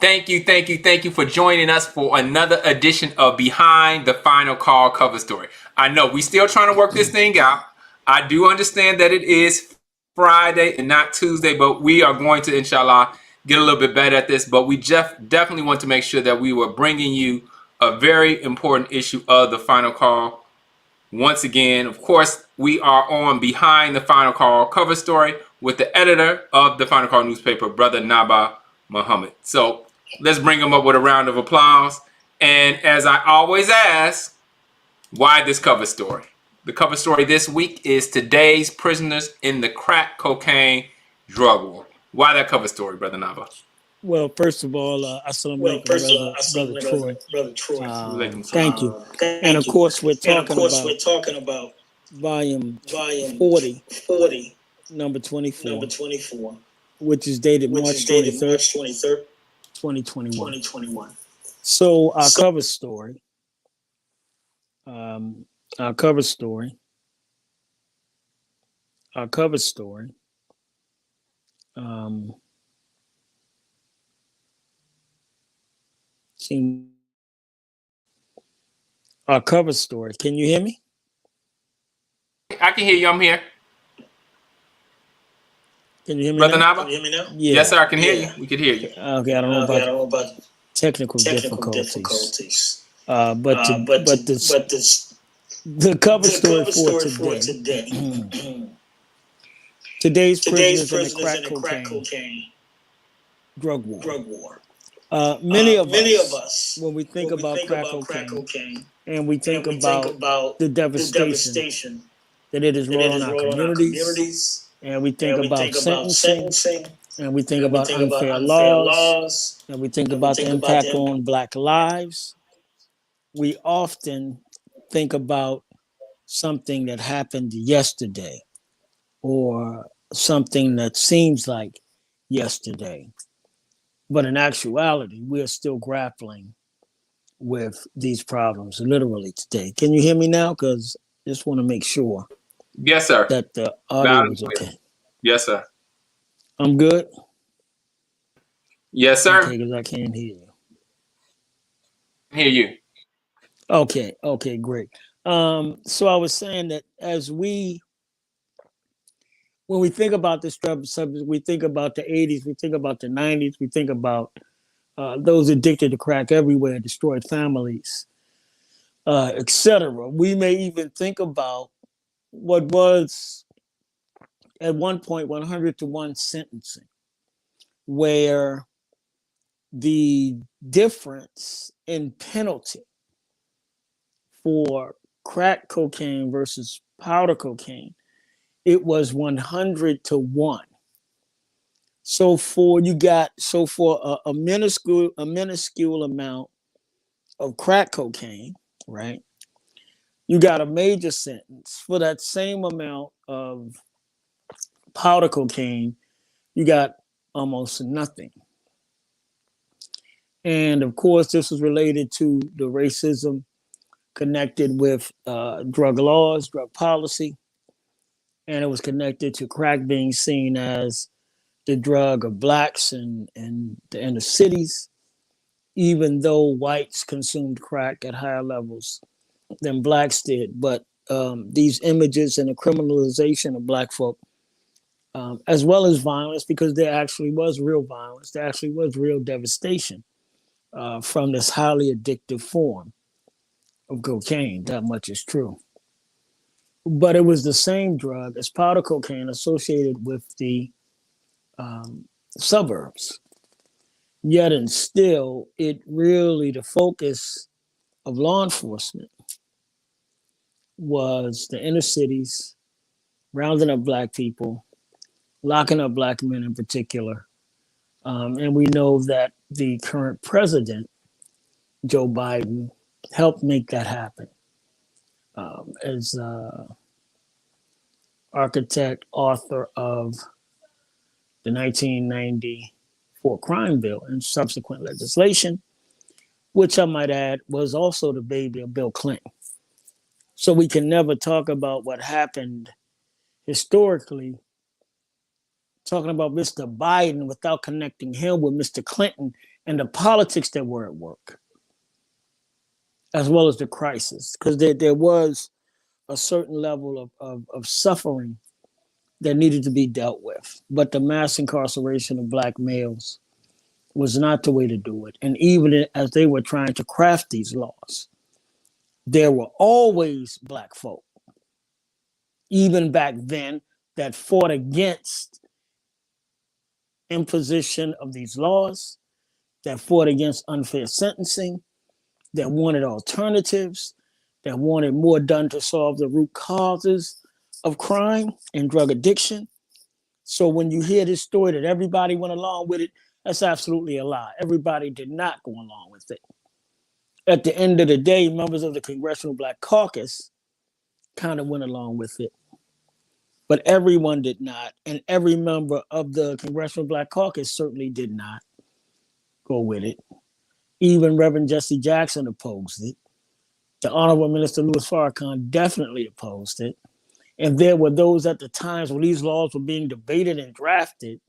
Thank you for joining us for another edition of Behind the Final Call cover story. I know we still trying to work this thing out. I do understand that it is Friday and not Tuesday, but we are going to, inshallah, get a little bit better at this. But we definitely want to make sure that we were bringing you a very important issue of the Final Call. Once again, of course, we are on Behind the Final Call cover story with the editor of the Final Call newspaper, Brother Naba Muhammad. So let's bring him up with a round of applause. And as I always ask, why this cover story? The cover story this week is today's prisoners in the crack cocaine drug war. Why that cover story, Brother Naba? Well, first of all, assalamu alaikum, Brother Troy. Thank you. And of course, we're talking about volume 40, number 24, which is dated March 23rd, 2021. So our cover story, our cover story. Can you hear me? I can hear you. I'm here. Can you hear me, Brother now? Naba? Can you hear me now? Yeah. Yes, sir. I can hear you. We can hear you. Okay, I don't know about technical difficulties. But the cover story for today. Today's prisoners in the crack cocaine drug war. Many of us, when we think about crack cocaine, and we think about the devastation that it has wrought on our communities, and we think about sentencing, and we think about unfair laws, and we think about the impact on Black lives, we often think about something that happened yesterday or something that seems like yesterday. But in actuality, we are still grappling with these problems literally today. Can you hear me now? Because I just want to make sure. Yes, sir. That the audio is okay. Yes, sir. I'm good? Yes, sir. Okay, because I can't hear you. I hear you. Okay, great. So I was saying that when we think about this subject, we think about the 80s, we think about the 90s, we think about those addicted to crack everywhere, destroyed families, etc. We may even think about what was at one point 100-to-1 sentencing, where the difference in penalty for crack cocaine versus powder cocaine, it was 100-to-1. So for a minuscule amount of crack cocaine, right? You got a major sentence. For that same amount of powder cocaine, you got almost nothing. And of course, this was related to the racism connected with drug laws, drug policy, and it was connected to crack being seen as the drug of Blacks in the inner cities, even though whites consumed crack at higher levels than Blacks did. But these images and the criminalization of Black folk, as well as violence, because there actually was real violence, there actually was real devastation from this highly addictive form of cocaine. That much is true. But it was the same drug as powder cocaine associated with the suburbs. Yet and still, it really, the focus of law enforcement was the inner cities, rounding up Black people, locking up Black men in particular. And we know that the current president, Joe Biden, helped make that happen. As architect, author of the 1994 crime bill and subsequent legislation, which I might add was also the baby of Bill Clinton. So we can never talk about what happened historically, talking about Mr. Biden without connecting him with Mr. Clinton and the politics that were at work, as well as the crisis, because there was a certain level of suffering that needed to be dealt with. But the mass incarceration of Black males was not the way to do it. And even as they were trying to craft these laws, there were always Black folk, even back then, that fought against imposition of these laws, that fought against unfair sentencing, that wanted alternatives, that wanted more done to solve the root causes of crime and drug addiction. So when you hear this story that everybody went along with it, that's absolutely a lie. Everybody did not go along with it. At the end of the day, members of the Congressional Black Caucus kind of went along with it, but everyone did not. And every member of the Congressional Black Caucus certainly did not go with it. Even Reverend Jesse Jackson opposed it. The Honorable Minister Louis Farrakhan definitely opposed it. And there were those at the times when these laws were being debated and drafted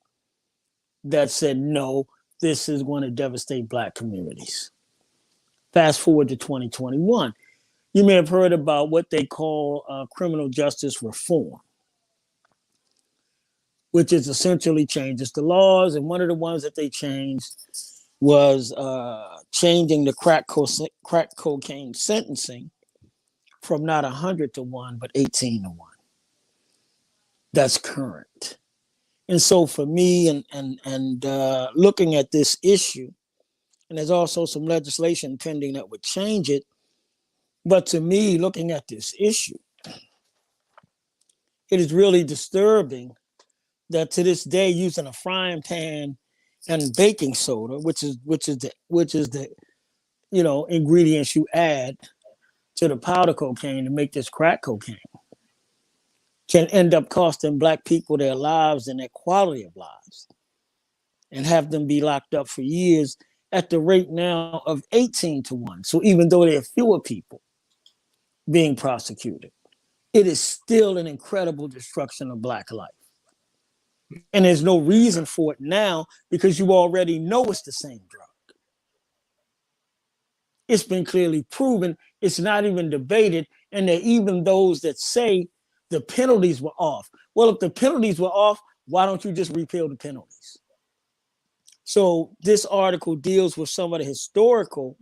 that said, no, this is going to devastate Black communities. Fast forward to 2021. You may have heard about what they call criminal justice reform, which is essentially changes the laws. And one of the ones that they changed was changing the crack cocaine sentencing from not 100 to 1, but 18 to 1. That's current. And so for me, and looking at this issue, and there's also some legislation pending that would change it. But to me, looking at this issue, it is really disturbing that to this day, using a frying pan and baking soda, which is the ingredients you add to the powder cocaine to make this crack cocaine, can end up costing Black people their lives and their quality of lives, and have them be locked up for years at the rate now of 18 to 1. So even though there are fewer people being prosecuted, it is still an incredible destruction of Black life. And there's no reason for it now because you already know it's the same drug. It's been clearly proven. It's not even debated. And there are even those that say the penalties were off. Well, if the penalties were off, why don't you just repeal the penalties? So this article deals with some of the historical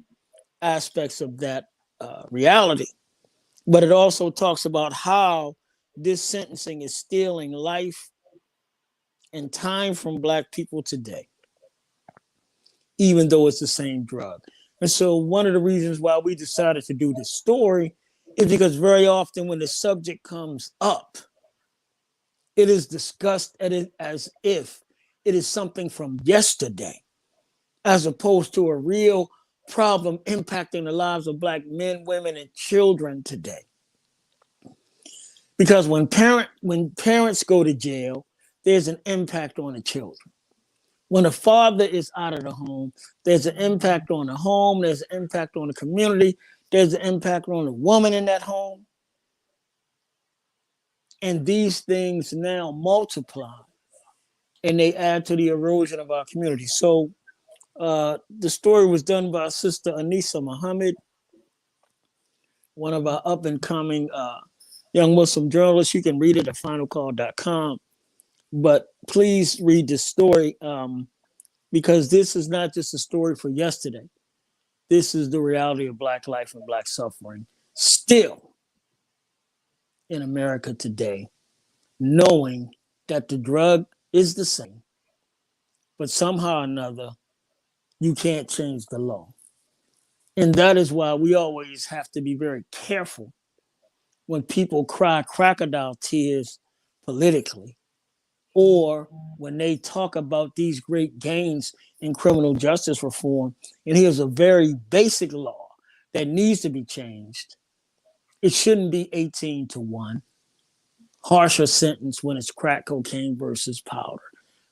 aspects of that reality, but it also talks about how this sentencing is stealing life and time from Black people today, even though it's the same drug. And so one of the reasons why we decided to do this story is because very often when the subject comes up, it is discussed as if it is something from yesterday, as opposed to a real problem impacting the lives of Black men, women, and children today. Because when parents go to jail, there's an impact on the children. When a father is out of the home, there's an impact on the home, there's an impact on the community, there's an impact on the woman in that home. And these things now multiply and they add to the erosion of our community. So the story was done by Sister Anissa Muhammad, one of our up and coming young Muslim journalists. You can read it at finalcall.com. But please read this story because this is not just a story for yesterday. This is the reality of Black life and Black suffering still in America today, knowing that the drug is the same, but somehow or another, you can't change the law. And that is why we always have to be very careful when people cry crocodile tears politically, or when they talk about these great gains in criminal justice reform. And here's a very basic law that needs to be changed. It shouldn't be 18 to 1. Harsher sentence when it's crack cocaine versus powder.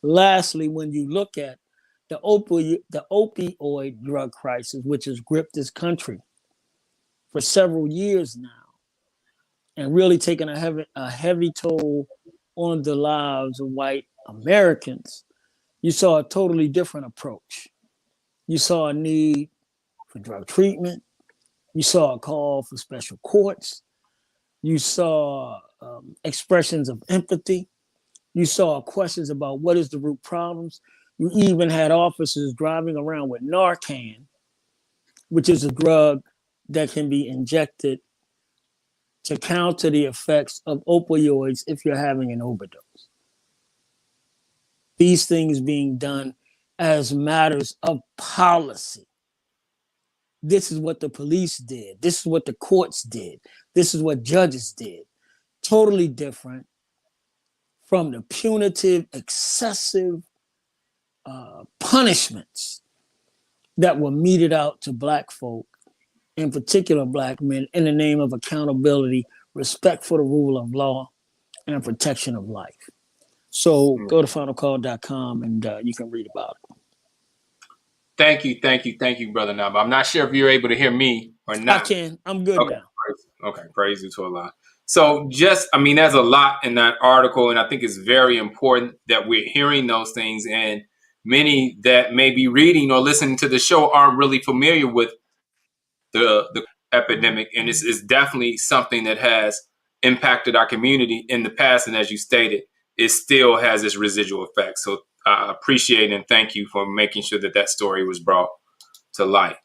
Lastly, when you look at the opioid drug crisis, which has gripped this country for several years now, and really taken a heavy toll on the lives of white Americans, you saw a totally different approach. You saw a need for drug treatment. You saw a call for special courts. You saw expressions of empathy. You saw questions about what is the root problems. You even had officers driving around with Narcan, which is a drug that can be injected to counter the effects of opioids if you're having an overdose. These things being done as matters of policy. This is what the police did. This is what the courts did. This is what judges did. Totally different from the punitive, excessive punishments that were meted out to Black folk, in particular Black men, in the name of accountability, respect for the rule of law, and protection of life. So go to finalcall.com and you can read about it. Thank you, Brother Naba. I'm not sure if you're able to hear me or not. I can. I'm good now. Okay, praise you to Allah. So there's a lot in that article, and I think it's very important that we're hearing those things. And many that may be reading or listening to the show aren't really familiar with the epidemic, and it's definitely something that has impacted our community in the past. And as you stated, it still has its residual effects. So I appreciate and thank you for making sure that story was brought to light.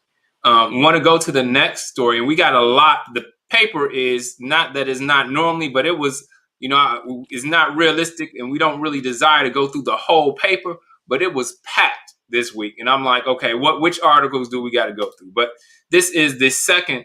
We want to go to the next story, and we got a lot. The paper is not normally, but it was, it's not realistic, and we don't really desire to go through the whole paper, but it was packed this week. And I'm like, okay, which articles do we got to go through? But this is the second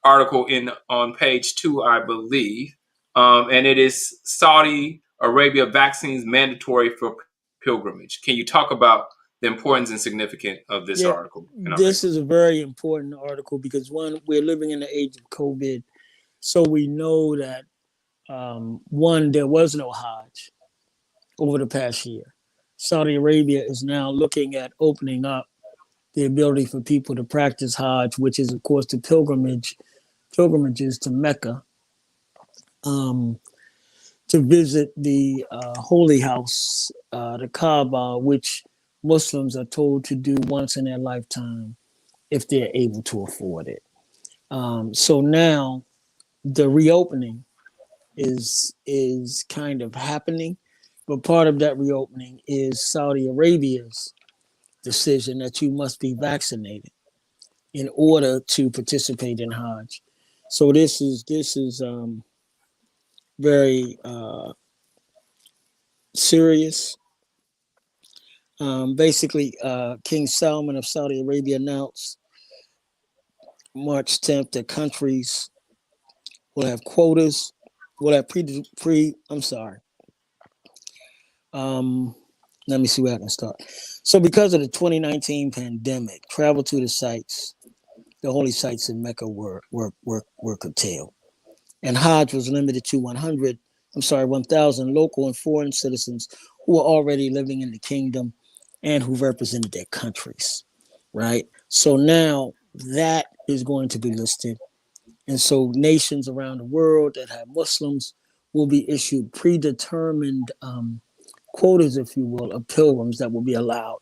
article on page 2, I believe. And it is Saudi Arabia vaccines mandatory for pilgrimage. Can you talk about the importance and significance of this article? This is a very important article because, one, we're living in the age of COVID. So we know that, one, there was no Hajj over the past year. Saudi Arabia is now looking at opening up the ability for people to practice Hajj, which is, of course, the pilgrimages to Mecca, to visit the holy house, the Kaaba, which Muslims are told to do once in their lifetime if they're able to afford it. So now the reopening is kind of happening, but part of that reopening is Saudi Arabia's decision that you must be vaccinated in order to participate in Hajj. So this is very serious. Basically, King Salman of Saudi Arabia announced March 10th that countries will have quotas, will have let me see where I can start. So because of the 2019 pandemic, travel to the holy sites in Mecca were curtailed. And Hajj was limited to 1,000 local and foreign citizens who were already living in the kingdom and who represented their countries, right? So now that is going to be listed. And so nations around the world that have Muslims will be issued predetermined quotas, if you will, of pilgrims that will be allowed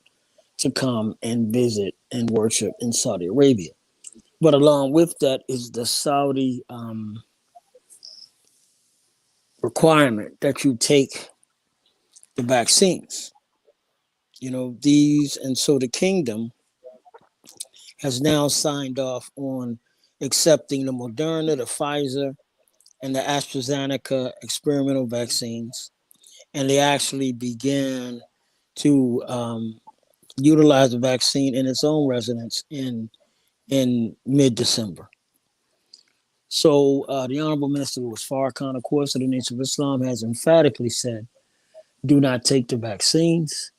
to come and visit and worship in Saudi Arabia. But along with that is the Saudi requirement that you take the vaccines. And so the kingdom has now signed off on accepting the Moderna, the Pfizer, and the AstraZeneca experimental vaccines. And they actually began to utilize the vaccine in its own residents in mid-December. So the Honorable Minister Louis Farrakhan, of course, of the Nation of Islam, has emphatically said, do not take the vaccines.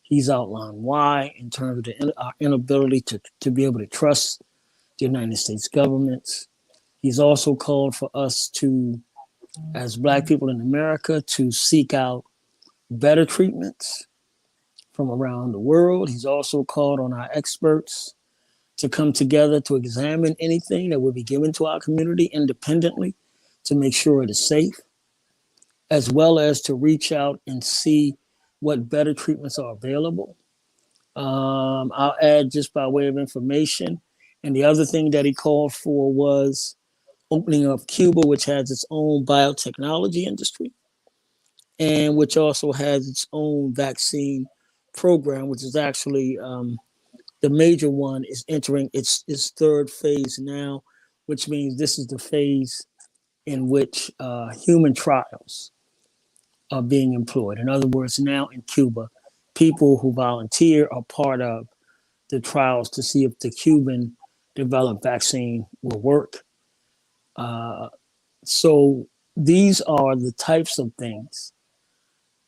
He's outlined why in terms of our inability to be able to trust the United States government. He's also called for us to, as Black people in America, to seek out better treatments from around the world. He's also called on our experts to come together to examine anything that will be given to our community independently to make sure it is safe, as well as to reach out and see what better treatments are available. I'll add just by way of information. And the other thing that he called for was opening up Cuba, which has its own biotechnology industry and which also has its own vaccine program, which is actually the major one is entering its third phase now, which means this is the phase in which human trials are being employed. In other words, now in Cuba, people who volunteer are part of the trials to see if the Cuban developed vaccine will work. So these are the types of things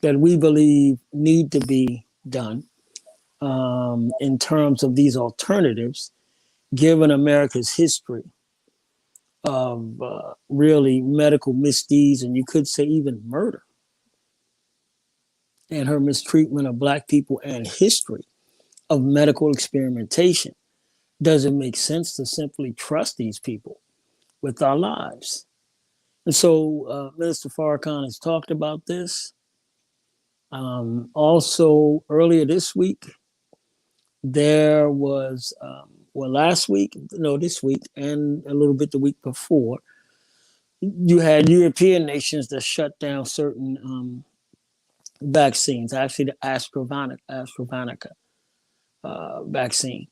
that we believe need to be done in terms of these alternatives, given America's history of really medical misdeeds, and you could say even murder, and her mistreatment of Black people and history of medical experimentation. Does it make sense to simply trust these people with our lives? And so Minister Farrakhan has talked about this. Also, earlier this week, there was, this week, and a little bit the week before, you had European nations that shut down certain vaccines, actually the AstraZeneca vaccine.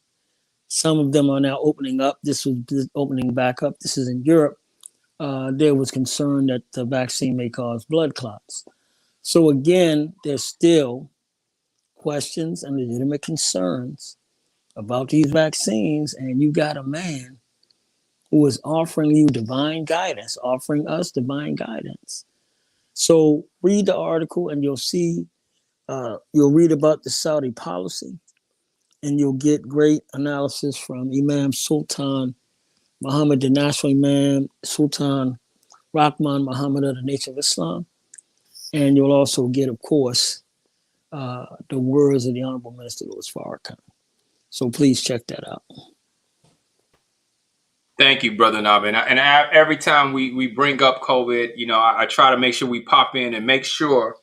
Some of them are now opening up. This was opening back up. This is in Europe. There was concern that the vaccine may cause blood clots. So again, there's still questions and legitimate concerns about these vaccines, and you got a man who is offering you divine guidance, offering us divine guidance. So read the article and you'll see, you'll read about the Saudi policy, and you'll get great analysis from Imam Sultan Muhammad, the national Imam, Sultan Rahman Muhammad of the Nation of Islam. And you'll also get, of course, the words of the Honorable Minister Louis Farrakhan. So please check that out. Thank you, Brother Nab. And every time we bring up COVID, I try to make sure we pop in and make sure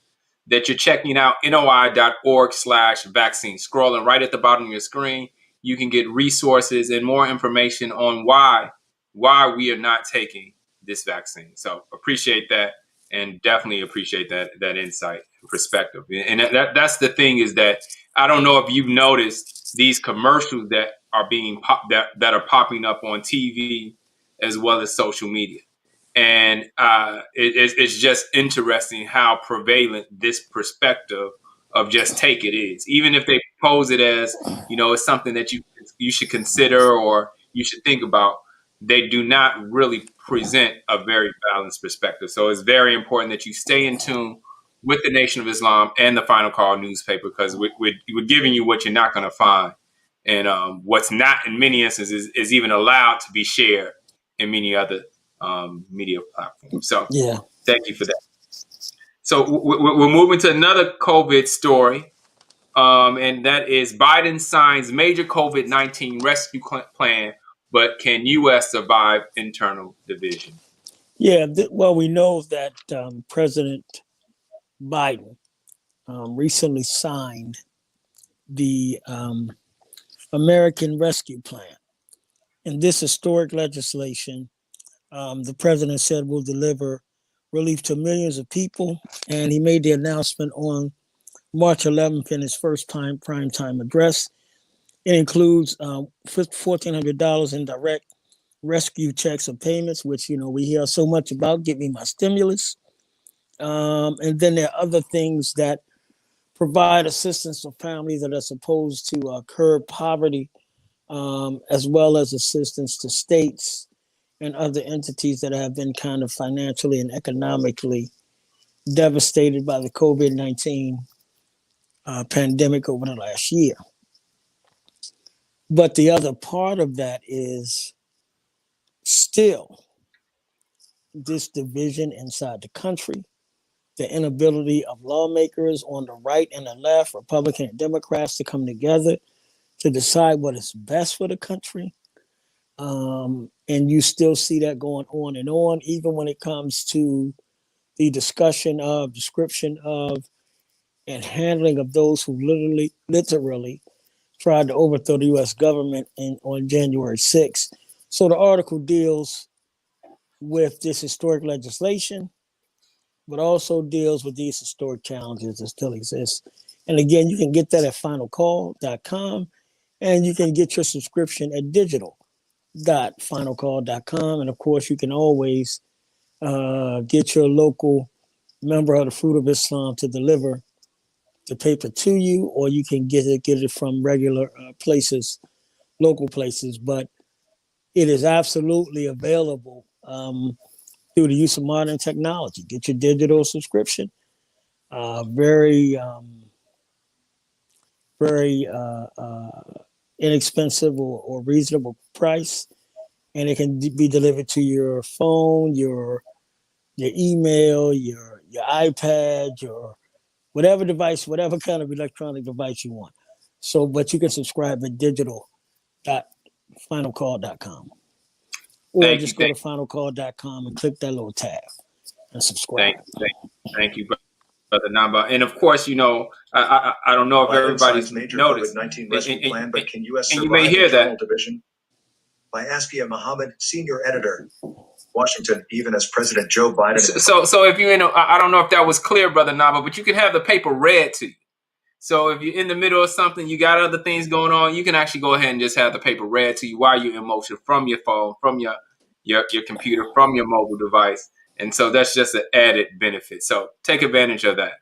that you're checking out noi.org/vaccine. Scrolling right at the bottom of your screen, you can get resources and more information on why we are not taking this vaccine. So appreciate that, and definitely appreciate that insight and perspective. And that's the thing, is that I don't know if you've noticed these commercials that are being that are popping up on TV as well as social media. And it's just interesting how prevalent this perspective of just take it is. Even if they pose it as, it's something that you should consider or you should think about, they do not really present a very balanced perspective. So it's very important that you stay in tune with the Nation of Islam and the Final Call newspaper, because we're giving you what you're not going to find. And what's not, in many instances, is even allowed to be shared in many other media platforms. So yeah, thank you for that. So we're moving to another COVID story, and that is Biden signs major COVID-19 rescue plan, but can U.S. survive internal division? Yeah, well, we know that President Biden recently signed the American Rescue Plan. And this historic legislation, the president said, will deliver relief to millions of people. And he made the announcement on March 11th in his first primetime address. It includes $1,400 in direct rescue checks or payments, which, we hear so much about. Give me my stimulus. And then there are other things that provide assistance to families that are supposed to curb poverty, as well as assistance to states and other entities that have been kind of financially and economically devastated by the COVID-19 pandemic over the last year. But the other part of that is still this division inside the country, the inability of lawmakers on the right and the left, Republican and Democrats, to come together to decide what is best for the country. And you still see that going on and on, even when it comes to the description of, and handling of those who literally tried to overthrow the U.S. government on January 6th. So the article deals with this historic legislation, but also deals with these historic challenges that still exist. And again, you can get that at finalcall.com, and you can get your subscription at digital.finalcall.com. And of course, you can always get your local member of the Fruit of Islam to deliver the paper to you, or you can get it from regular places, local places. But it is absolutely available through the use of modern technology. Get your digital subscription. Very inexpensive or reasonable price, and it can be delivered to your phone, your email, your iPad, your whatever device, whatever kind of electronic device you want. So, but you can subscribe at digital.finalcall.com, or just go to finalcall.com and click that little tab and subscribe. Thank you, Brother Namba. And of course, I don't know if everybody's major noticed. COVID-19 rescue plan, but can U.S. and you survive may hear internal that division? By Askia Muhammad, senior editor, Washington, even as President Joe Biden. So if you I don't know if that was clear, Brother Naba, but you can have the paper read to you. So if you're in the middle of something, you got other things going on, you can actually go ahead and just have the paper read to you while you're in motion from your phone, from your computer, from your mobile device. And so that's just an added benefit. So take advantage of that.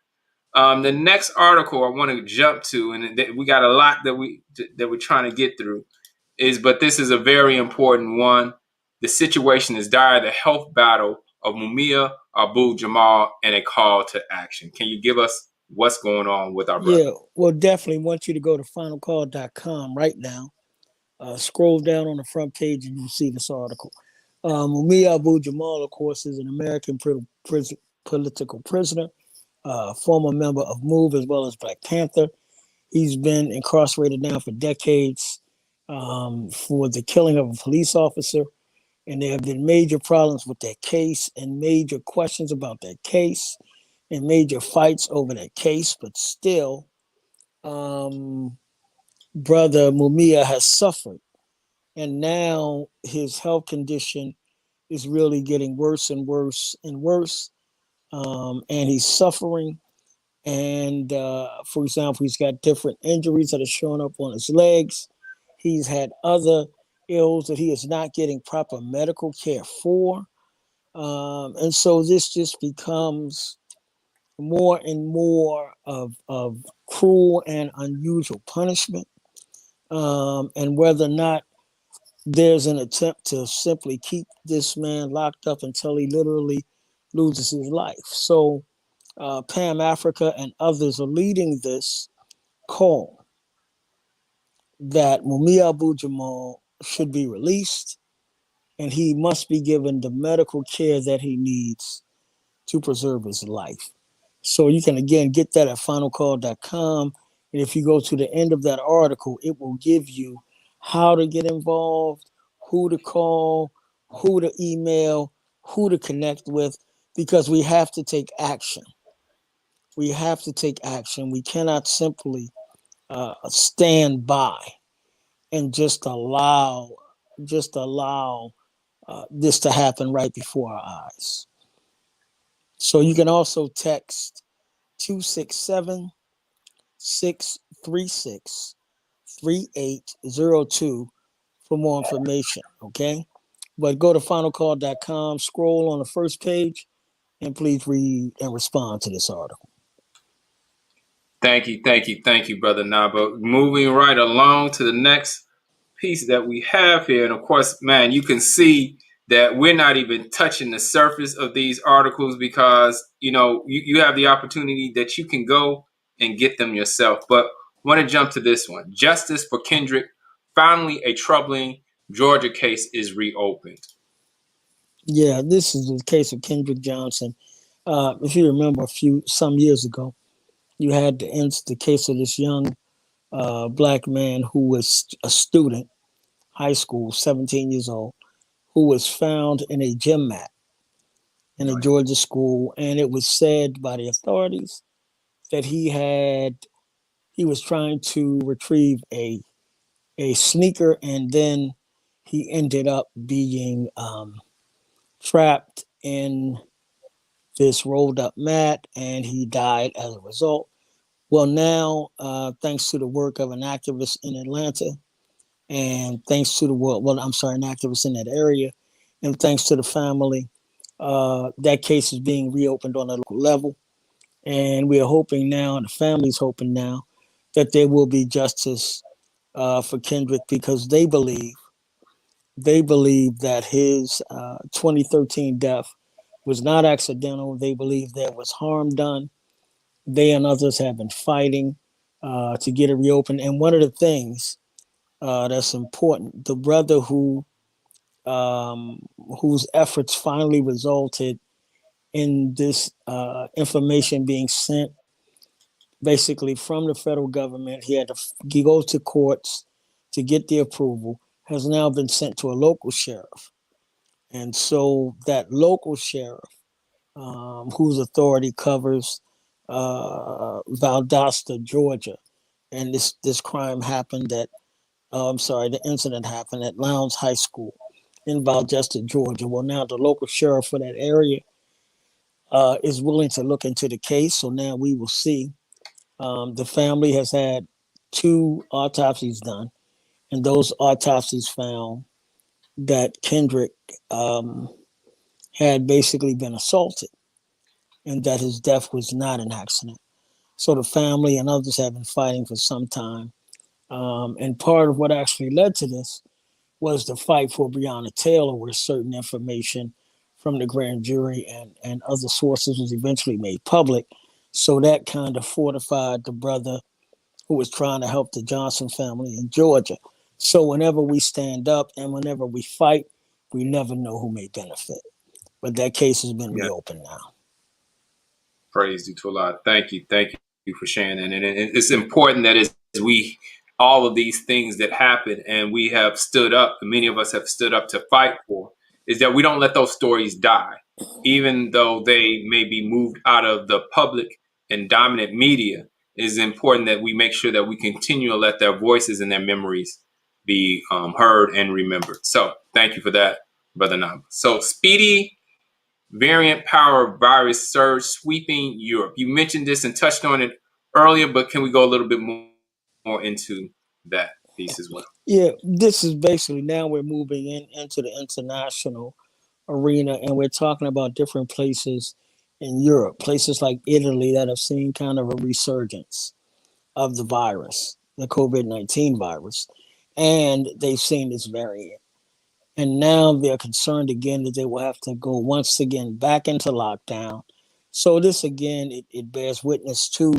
The next article I want to jump to, and we got a lot that we're trying to get through, but this is a very important one. The situation is dire. The health battle of Mumia Abu-Jamal and a call to action. Can you give us what's going on with our brother? Yeah, well, definitely want you to go to finalcall.com right now. Scroll down on the front page and you'll see this article. Mumia Abu-Jamal, of course, is an American political prisoner, former member of MOVE as well as Black Panther. He's been incarcerated now for decades for the killing of a police officer. And there have been major problems with that case and major questions about that case and major fights over that case. But still, Brother Mumia has suffered. And now his health condition is really getting worse and worse and worse. And he's suffering. And for example, he's got different injuries that are showing up on his legs. He's had other ills that he is not getting proper medical care for. And so this just becomes more and more of cruel and unusual punishment. And whether or not there's an attempt to simply keep this man locked up until he literally loses his life. So Pam Africa and others are leading this call that Mumia Abu-Jamal should be released and he must be given the medical care that he needs to preserve his life. So you can, again, get that at finalcall.com. And if you go to the end of that article, it will give you how to get involved, who to call, who to email, who to connect with, because we have to take action. We have to take action. We cannot simply stand by and just allow this to happen right before our eyes. So you can also text 267-636-3802 for more information, okay? But go to finalcall.com, scroll on the first page, and please read and respond to this article. Thank you, Brother Naba. Moving right along to the next piece that we have here. And of course, man, you can see that we're not even touching the surface of these articles because, you have the opportunity that you can go and get them yourself. But I want to jump to this one. Justice for Kendrick. Finally, a troubling Georgia case is reopened. Yeah, this is the case of Kendrick Johnson. If you remember some years ago, you had the case of this young Black man who was a student, high school, 17 years old, who was found in a gym mat in a Georgia school. And it was said by the authorities that he was trying to retrieve a a sneaker, and then he ended up being trapped in this rolled up mat, and he died as a result. Well, now, thanks to the work of an activist in Atlanta, and thanks to the world, well, I'm sorry, an activist in that area, and thanks to the family, that case is being reopened on a local level. And we are hoping now, and the family's hoping now, that there will be justice for Kendrick, because they believe that his 2013 death was not accidental. They believe there was harm done. They and others have been fighting to get it reopened. And one of the things that's important, the brother whose efforts finally resulted in this information being sent basically from the federal government. He goes to courts to get the approval, has now been sent to a local sheriff. And so that local sheriff, whose authority covers Valdosta, Georgia, and this crime happened the incident happened at Lowndes High School in Valdosta, Georgia. Well, now the local sheriff for that area is willing to look into the case. So now we will see. The family has had 2 autopsies done, and those autopsies found that Kendrick had basically been assaulted and that his death was not an accident. So the family and others have been fighting for some time. And part of what actually led to this was the fight for Breonna Taylor, where certain information from the grand jury and other sources was eventually made public. So that kind of fortified the brother who was trying to help the Johnson family in Georgia. So whenever we stand up and whenever we fight, we never know who may benefit. But that case has been reopened now. Praise you to Allah. Thank you for sharing that. And it's important that as we all of these things that happen and we have stood up, and many of us have stood up to fight for, is that we don't let those stories die, even though they may be moved out of the public and dominant media. It is important that we make sure that we continue to let their voices and their memories be heard and remembered. So thank you for that, Brother Naba. So Speedy Variant power virus surge sweeping Europe. You mentioned this and touched on it earlier, but can we go a little bit more into that piece as well? Yeah, this is basically now we're moving into the international arena, and we're talking about different places in Europe, places like Italy that have seen kind of a resurgence of the virus, the COVID-19 virus, and they've seen this variant. And now they're concerned again that they will have to go once again back into lockdown. So this again, it bears witness to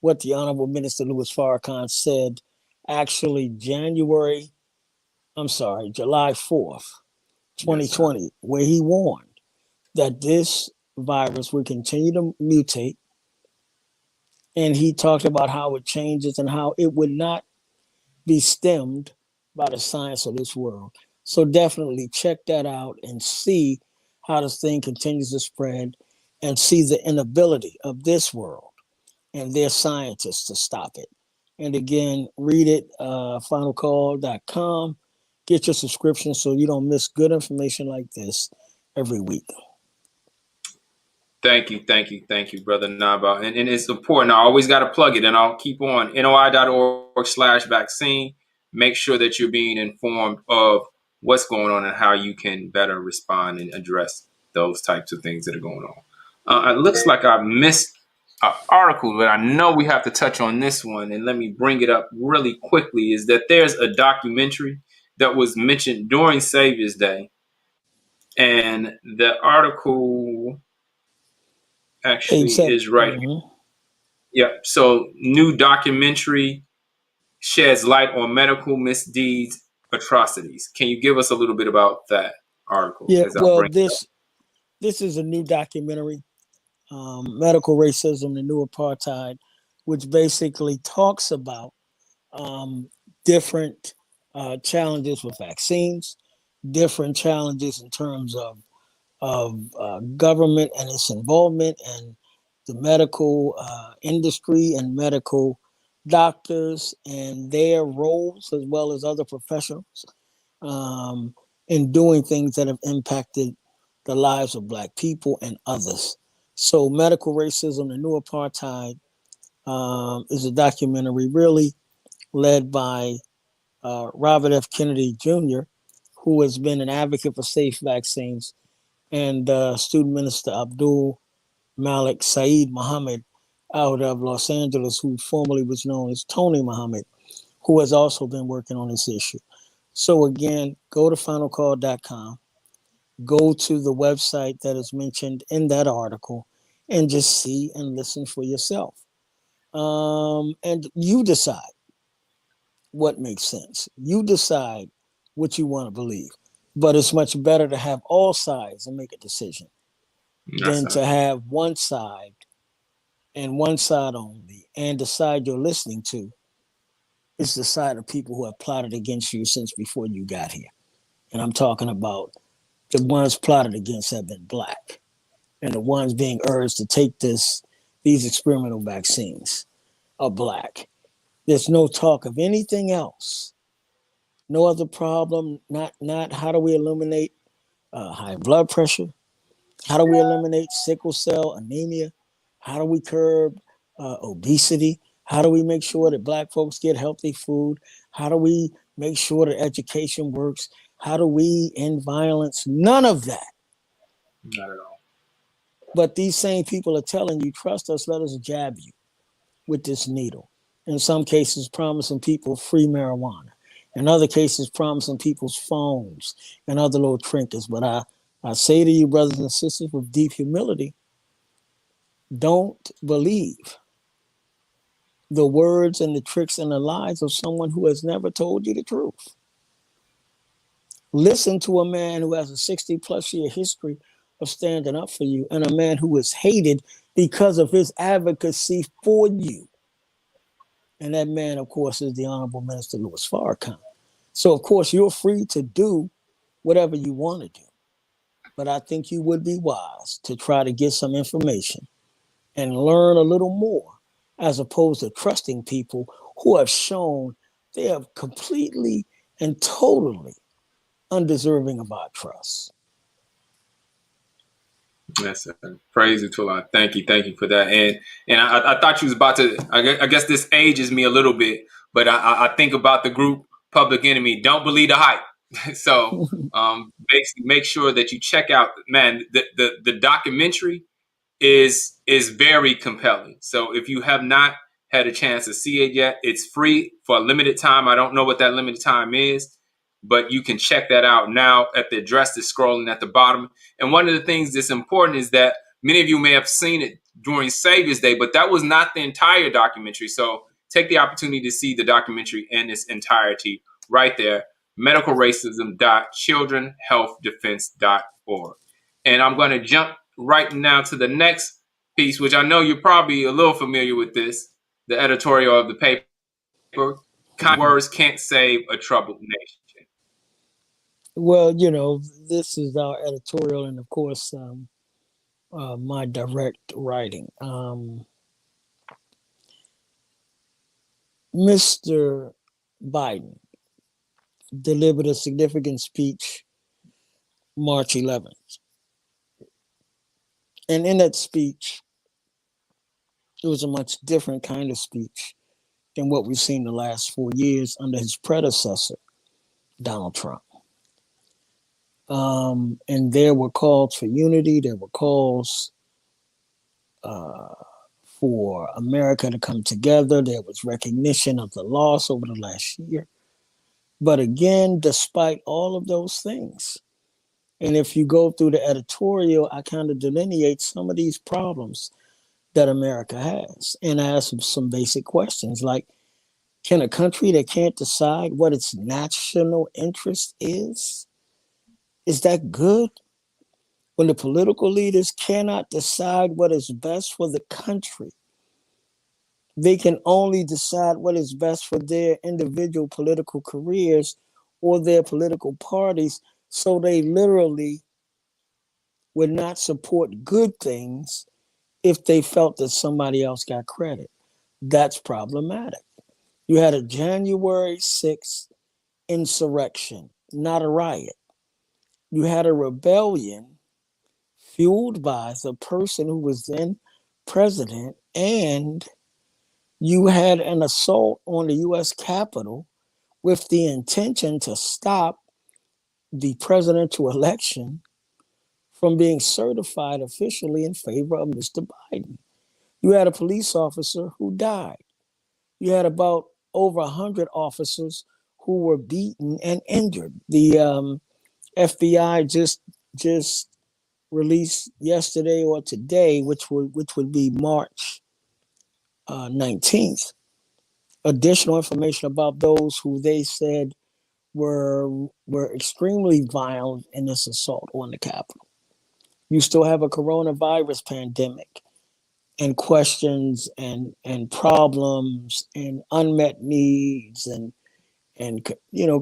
what the Honorable Minister Louis Farrakhan said actually July 4th, 2020, yes, where he warned that this virus would continue to mutate. And he talked about how it changes and how it would not be stemmed by the science of this world. So definitely check that out and see how this thing continues to spread and see the inability of this world and their scientists to stop it. And again, read it, finalcall.com. Get your subscription so you don't miss good information like this every week. Thank you, Brother Naba. And it's important. I always got to plug it, and I'll keep on. NOI.org/vaccine. Make sure that you're being informed of what's going on and how you can better respond and address those types of things that are going on. It looks like I missed an article, but I know we have to touch on this one, and let me bring it up really quickly, is that there's a documentary that was mentioned during Savior's Day, and the article actually is right. Mm-hmm. Yeah. So new documentary sheds light on medical misdeeds, atrocities. Can you give us a little bit about that article? Yeah, well, this is a new documentary, Medical Racism, the New Apartheid, which basically talks about different challenges with vaccines, different challenges in terms of government and its involvement and the medical industry and medical doctors and their roles as well as other professionals in doing things that have impacted the lives of Black people and others. So, Medical Racism, The New Apartheid is a documentary really led by Robert F. Kennedy Jr., who has been an advocate for safe vaccines, and Student Minister Abdul Malik Saeed Muhammad out of Los Angeles, who formerly was known as Tony Muhammad, who has also been working on this issue. So again, go to finalcall.com, go to the website that is mentioned in that article, and just see and listen for yourself. And you decide what makes sense. You decide what you want to believe. But it's much better to have all sides and make a decision than to have one side and one side only, and the side you're listening to is the side of people who have plotted against you since before you got here. And I'm talking about the ones plotted against have been Black, and the ones being urged to take these experimental vaccines are Black. There's no talk of anything else. No other problem. Not how do we eliminate high blood pressure? How do we eliminate sickle cell anemia? How do we curb obesity? How do we make sure that Black folks get healthy food? How do we make sure that education works? How do we end violence? None of that. Not at all. But these same people are telling you, trust us, let us jab you with this needle. In some cases, promising people free marijuana. In other cases, promising people's phones and other little trinkets. But I say to you, brothers and sisters, with deep humility, don't believe the words and the tricks and the lies of someone who has never told you the truth. Listen to a man who has a 60-plus year history of standing up for you, and a man who is hated because of his advocacy for you. And that man, of course, is the Honorable Minister Louis Farrakhan. So, of course, you're free to do whatever you want to do. But I think you would be wise to try to get some information and learn a little more, as opposed to trusting people who have shown they are completely and totally undeserving of our trust. Yes, praise it to Allah. Thank you for that. And I thought you was about to. I guess this ages me a little bit, but I think about the group Public Enemy. Don't believe the hype. So basically, make sure that you check out. Man, the documentary is very compelling. So if you have not had a chance to see it yet, it's free for a limited time. I don't know what that limited time is, but you can check that out now at the address that's scrolling at the bottom. And one of the things that's important is that many of you may have seen it during Savior's Day, but that was not the entire documentary. So take the opportunity to see the documentary in its entirety right there, medicalracism.childrenhealthdefense.org. And I'm going to jump right now to the next piece, which I know you're probably a little familiar with this, the editorial of the paper, Kind Words Can't Save a Troubled Nation. Well, this is our editorial, and of course, my direct writing. Mr. Biden delivered a significant speech March 11th. And in that speech, it was a much different kind of speech than what we've seen the last 4 years under his predecessor, Donald Trump. And there were calls for unity. There were calls for America to come together. There was recognition of the loss over the last year. But again, despite all of those things, and if you go through the editorial, I kind of delineate some of these problems that America has and ask some basic questions like, can a country that can't decide what its national interest is that good? When the political leaders cannot decide what is best for the country, they can only decide what is best for their individual political careers or their political parties. So they literally would not support good things if they felt that somebody else got credit. That's problematic. You had a January 6th insurrection, not a riot. You had a rebellion fueled by the person who was then president, and you had an assault on the U.S. Capitol with the intention to stop the presidential election from being certified officially in favor of Mr. Biden. You had a police officer who died. You had about over 100 officers who were beaten and injured. The FBI just released yesterday or today, which would be March 19th, additional information about those who they said were extremely violent in this assault on the Capitol. You still have a coronavirus pandemic and questions and problems and unmet needs and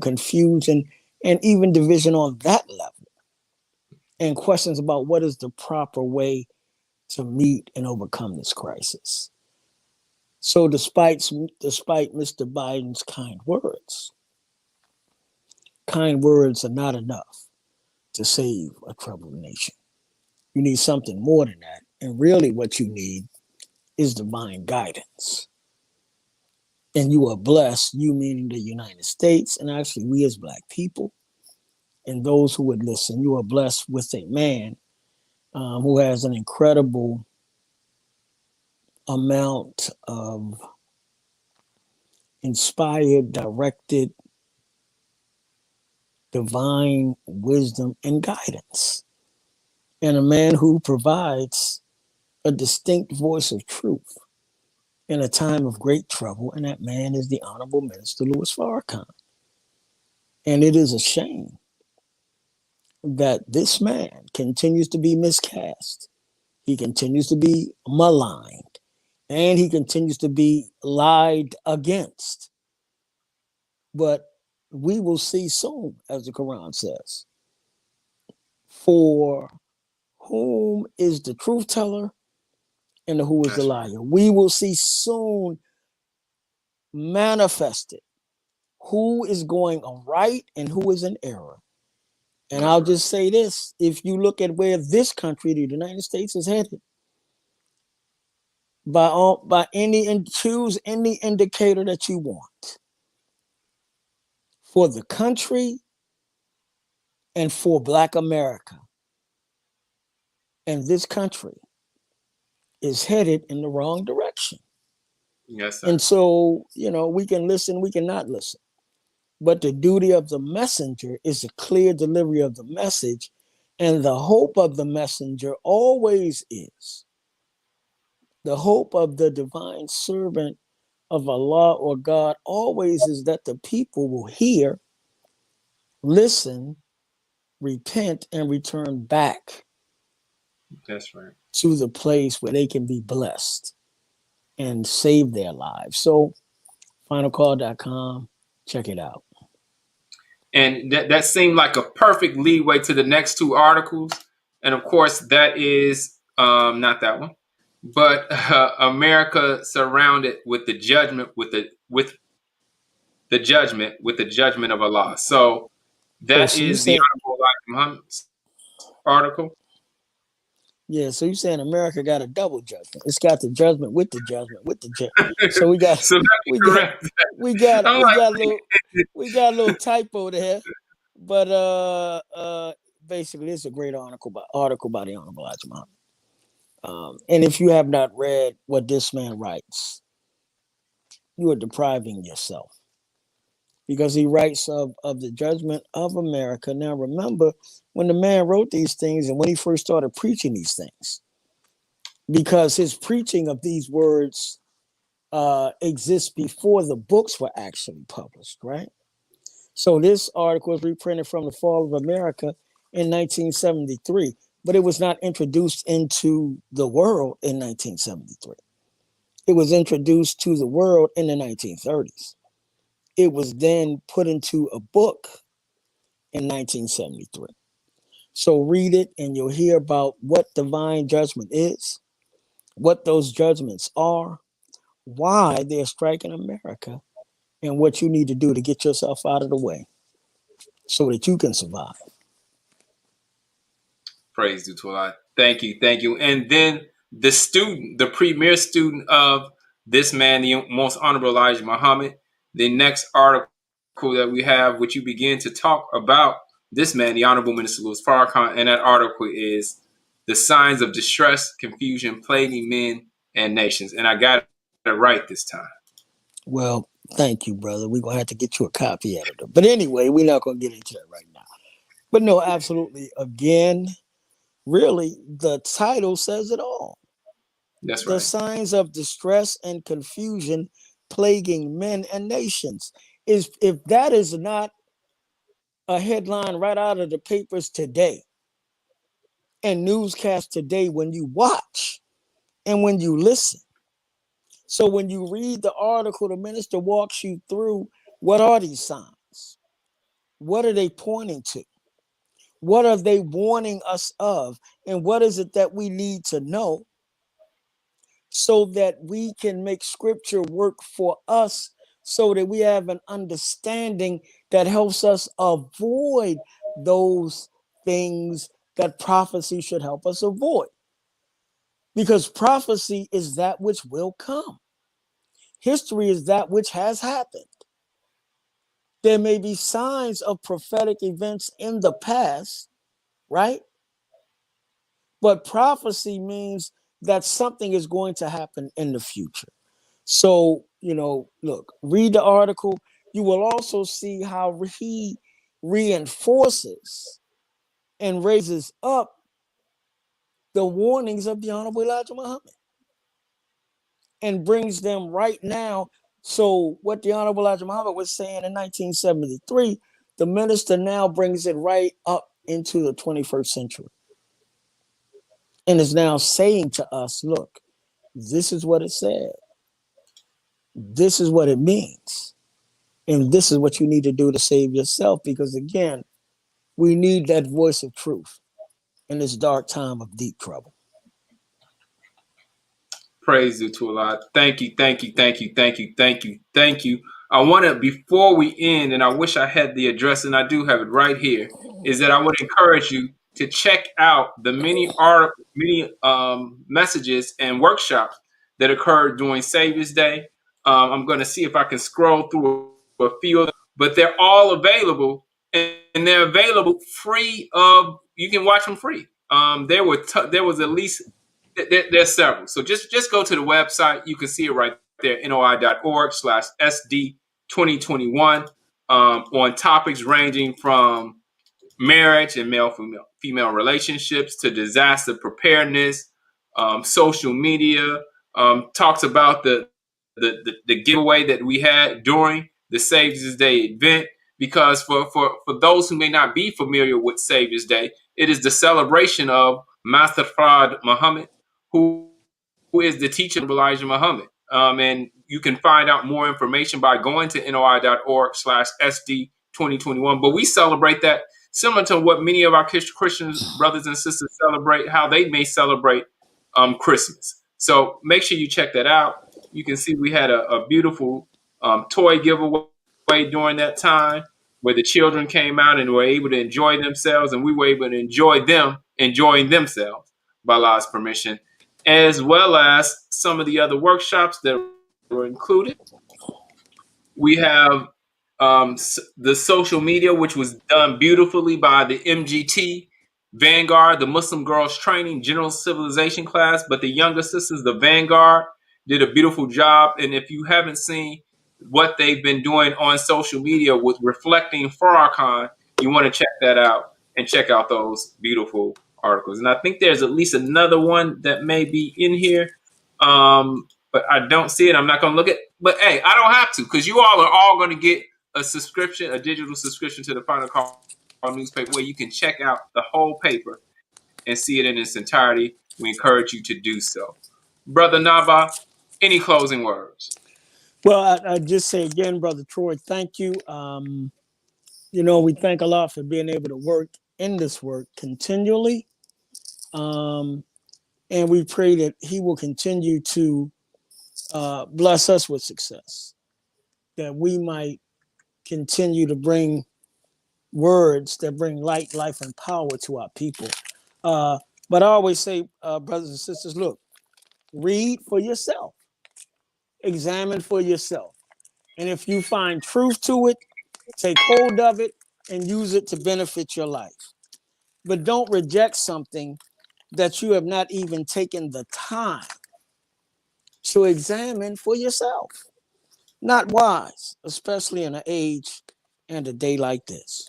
confusion and even division on that level, and questions about what is the proper way to meet and overcome this crisis. So despite Mr. Biden's kind words are not enough to save a troubled nation. You need something more than that. And really what you need is divine guidance. And you are blessed, you meaning the United States, and actually we as Black people, and those who would listen, you are blessed with a man who has an incredible amount of inspired, directed, divine wisdom and guidance, and a man who provides a distinct voice of truth in a time of great trouble, and that man is the Honorable Minister Louis Farrakhan. And it is a shame that this man continues to be miscast. He continues to be maligned, and he continues to be lied against. But we will see soon, as the Quran says, for whom is the truth teller and who is the liar. We will see soon manifested who is going right and who is in error. And I'll just say this: if you look at where this country, the United States, is headed, choose any indicator that you want for the country and for Black America, and this country is headed in the wrong direction. Yes, sir. And so, we can listen, we cannot listen. But the duty of the messenger is a clear delivery of the message. And the hope of the messenger always is, the hope of the divine servant of Allah or God always is that the people will hear, listen, repent, and return back. That's right. To the place where they can be blessed and save their lives. So finalcall.com, check it out. And that seemed like a perfect leeway to the next two articles. And of course, that is not that one, but America surrounded with the judgment, with the judgment of Allah. So that is the Honorable Elijah Muhammad's article. Yeah, so you're saying America got a double judgment. It's got the judgment with the judgment with the judgment. So we got a little typo there, but basically it's a great article by the Honorable Elijah Muhammad. And if you have not read what this man writes, you are depriving yourself, because he writes of the judgment of America. Now remember, when the man wrote these things and when he first started preaching these things, because his preaching of these words exists before the books were actually published, right? So this article was reprinted from The Fall of America in 1973, but it was not introduced into the world in 1973. It was introduced to the world in the 1930s. It was then put into a book in 1973. So read it and you'll hear about what divine judgment is, what those judgments are, why they're striking America, and what you need to do to get yourself out of the way so that you can survive. Praise due to Allah. Thank you, thank you. And then the student, the premier student of this man, the most honorable Elijah Muhammad, the next article that we have, which you begin to talk about this man, the Honorable Minister Louis Farrakhan, and that article is The Signs of Distress, Confusion, Plaguing Men and Nations. And I got it right this time. Well, thank you, brother. We're going to have to get you a copy editor. But anyway, we're not going to get into that right now. But no, absolutely. Again, really, the title says it all. That's right. The signs of distress and confusion plaguing men and nations. If that is not a headline right out of the papers today and newscasts today when you watch and when you listen. So when you read the article, the minister walks you through what are these signs? What are they pointing to? What are they warning us of? And what is it that we need to know so that we can make scripture work for us, so that we have an understanding that helps us avoid those things that prophecy should help us avoid? Because prophecy is that which will come. History is that which has happened. There may be signs of prophetic events in the past, right? But prophecy means that something is going to happen in the future. So, look, read the article. You will also see how he reinforces and raises up the warnings of the Honorable Elijah Muhammad and brings them right now. So what the Honorable Elijah Muhammad was saying in 1973, the minister now brings it right up into the 21st century and is now saying to us, look, this is what it said. This is what it means. And this is what you need to do to save yourself. Because again, we need that voice of truth in this dark time of deep trouble. Praise you to Allah. Thank you, thank you, thank you, thank you, thank you, thank you. I want to, before we end, and I wish I had the address, and I do have it right here, is that I would encourage you to check out the many messages and workshops that occurred during Savior's Day. I'm going to see if I can scroll through a few of them, but they're all available, and they're available free of, you can watch them free. There was at least, there's several. So just go to the website. You can see it right there, noi.org/SD2021, on topics ranging from marriage and male-female relationships to disaster preparedness, social media, talks about the giveaway that we had during the Savior's Day event. Because for those who may not be familiar with Savior's Day, it is the celebration of Master Fard Muhammad, who is the teacher of Elijah Muhammad. And you can find out more information by going to noi.org/SD2021. But we celebrate that similar to what many of our Christian brothers and sisters celebrate, how they may celebrate Christmas. So make sure you check that out. You can see we had a beautiful toy giveaway during that time where the children came out and were able to enjoy themselves, and we were able to enjoy them enjoying themselves by Allah's permission, as well as some of the other workshops that were included. We have the social media, which was done beautifully by the MGT Vanguard, the Muslim Girls Training General Civilization class. But the younger sisters, the Vanguard, did a beautiful job. And if you haven't seen what they've been doing on social media with reflecting Farrakhan, you want to check that out and check out those beautiful articles. And I think there's at least another one that may be in here, but I don't see it. I'm not going to look at. But hey, I don't have to, because you all are all going to get a subscription, a digital subscription to the Final Call newspaper, where you can check out the whole paper and see it in its entirety. We encourage you to do so. Brother Naba, any closing words? Well, I just say again, Brother Troy, thank you. We thank Allah for being able to work in this work continually. And we pray that he will continue to bless us with success. that we might continue to bring words that bring light, life, and power to our people. But I always say, brothers and sisters, look, read for yourself, examine for yourself. And if you find truth to it, take hold of it and use it to benefit your life. But don't reject something that you have not even taken the time to examine for yourself. Not wise, especially in an age and a day like this.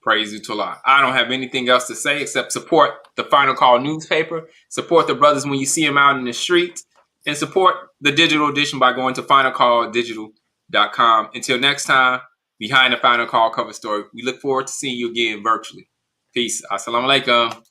Praise you to Allah. I don't have anything else to say except support the Final Call newspaper, support the brothers when you see them out in the streets, and support the digital edition by going to finalcalldigital.com. Until next time, behind the Final Call cover story, we look forward to seeing you again virtually. Peace. Assalamu alaikum.